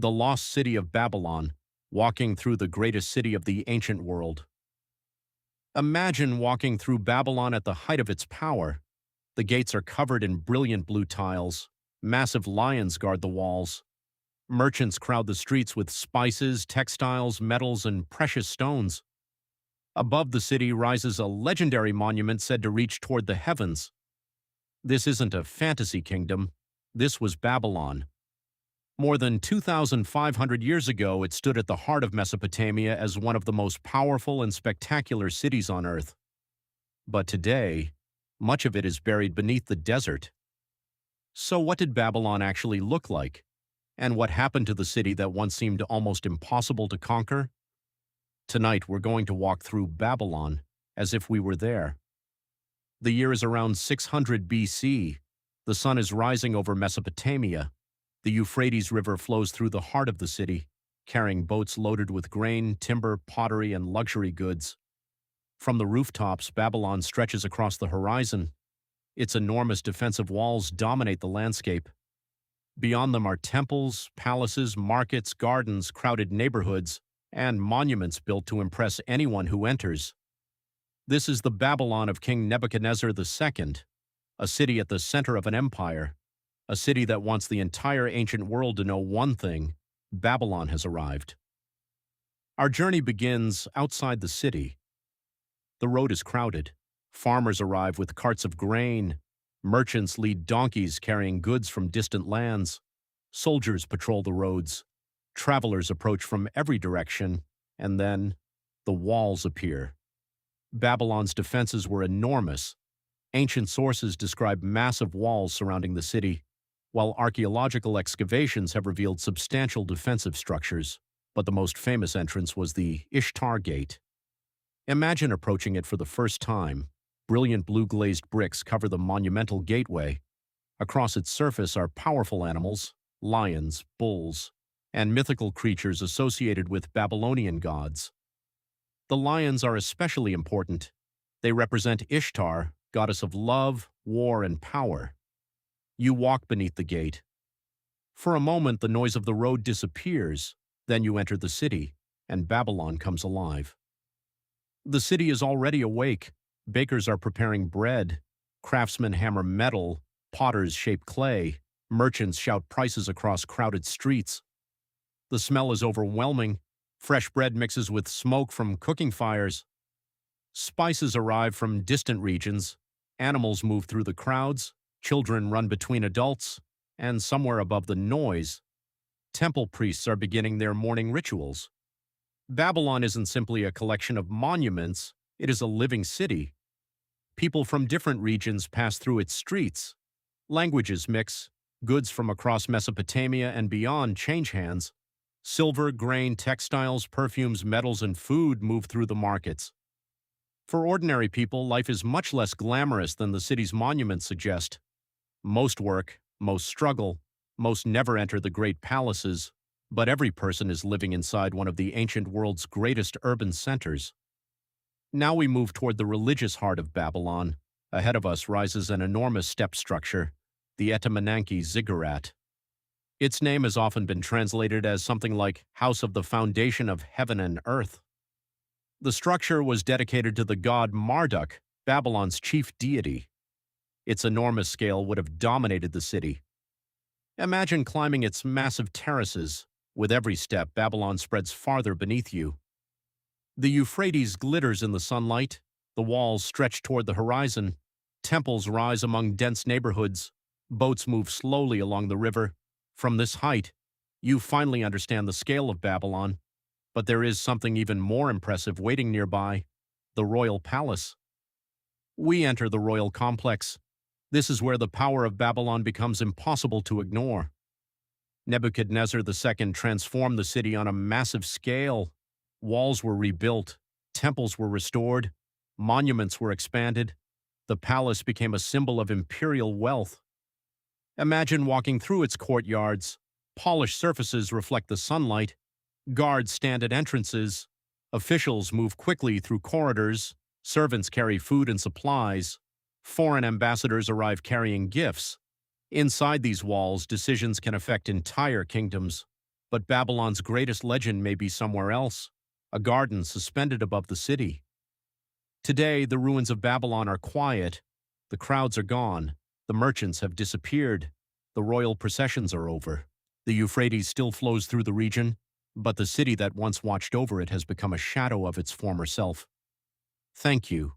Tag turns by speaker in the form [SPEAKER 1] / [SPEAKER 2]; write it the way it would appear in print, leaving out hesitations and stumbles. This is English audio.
[SPEAKER 1] the lost city of Babylon, walking through the greatest city of the ancient world. Imagine walking through Babylon at the height of its power. The gates are covered in brilliant blue tiles. Massive lions guard the walls. Merchants crowd the streets with spices, textiles, metals, and precious stones. Above the city rises a legendary monument said to reach toward the heavens. This isn't a fantasy kingdom. This was Babylon. More than 2,500 years ago, it stood at the heart of Mesopotamia as one of the most powerful and spectacular cities on Earth. But today, much of it is buried beneath the desert. So what did Babylon actually look like? And what happened to the city that once seemed almost impossible to conquer? Tonight, we're going to walk through Babylon as if we were there. The year is around 600 BC. The sun is rising over Mesopotamia. The Euphrates River flows through the heart of the city, carrying boats loaded with grain, timber, pottery, and luxury goods. From the rooftops, Babylon stretches across the horizon. Its enormous defensive walls dominate the landscape. Beyond them are temples, palaces, markets, gardens, crowded neighborhoods, and monuments built to impress anyone who enters. This is the Babylon of King Nebuchadnezzar II, a city at the center of an empire, a city that wants the entire ancient world to know one thing: Babylon has arrived. Our journey begins outside the city. The road is crowded. Farmers arrive with carts of grain. Merchants lead donkeys carrying goods from distant lands. Soldiers patrol the roads. Travelers approach from every direction, and then the walls appear. Babylon's defenses were enormous. Ancient sources describe massive walls surrounding the city, while archaeological excavations have revealed substantial defensive structures. But the most famous entrance was the Ishtar Gate. Imagine approaching it for the first time. Brilliant blue-glazed bricks cover the monumental gateway. Across its surface are powerful animals, lions, bulls, and mythical creatures associated with Babylonian gods. The lions are especially important. They represent Ishtar, goddess of love, war, and power. You walk beneath the gate. For a moment, the noise of the road disappears. Then you enter the city, and Babylon comes alive. The city is already awake. Bakers are preparing bread. Craftsmen hammer metal. Potters shape clay. Merchants shout prices across crowded streets. The smell is overwhelming. Fresh bread mixes with smoke from cooking fires. Spices arrive from distant regions. Animals move through the crowds. Children run between adults. And somewhere above the noise, temple priests are beginning their morning rituals. Babylon isn't simply a collection of monuments. It is a living city. People from different regions pass through its streets. Languages mix. Goods from across Mesopotamia and beyond change hands. Silver, grain, textiles, perfumes, metals, and food move through the markets. For ordinary people, life is much less glamorous than the city's monuments suggest. Most work, most struggle, most never enter the great palaces, but every person is living inside one of the ancient world's greatest urban centers. Now we move toward the religious heart of Babylon. Ahead of us rises an enormous step structure, the Etemenanki ziggurat. Its name has often been translated as something like House of the Foundation of Heaven and Earth. The structure was dedicated to the god Marduk, Babylon's chief deity. Its enormous scale would have dominated the city. Imagine climbing its massive terraces. With every step, Babylon spreads farther beneath you. The Euphrates glitters in the sunlight. The walls stretch toward the horizon. Temples rise among dense neighborhoods. Boats move slowly along the river. From this height, you finally understand the scale of Babylon. But there is something even more impressive waiting nearby: the royal palace. We enter the royal complex. This is where the power of Babylon becomes impossible to ignore. Nebuchadnezzar II transformed the city on a massive scale. Walls were rebuilt, temples were restored, monuments were expanded. The palace became a symbol of imperial wealth. Imagine walking through its courtyards. Polished surfaces reflect the sunlight. Guards stand at entrances. Officials move quickly through corridors. Servants carry food and supplies. Foreign ambassadors arrive carrying gifts. Inside these walls, decisions can affect entire kingdoms. But Babylon's greatest legend may be somewhere else, a garden suspended above the city. Today, the ruins of Babylon are quiet, the crowds are gone, the merchants have disappeared, the royal processions are over. The Euphrates still flows through the region, but the city that once watched over it has become a shadow of its former self. Thank you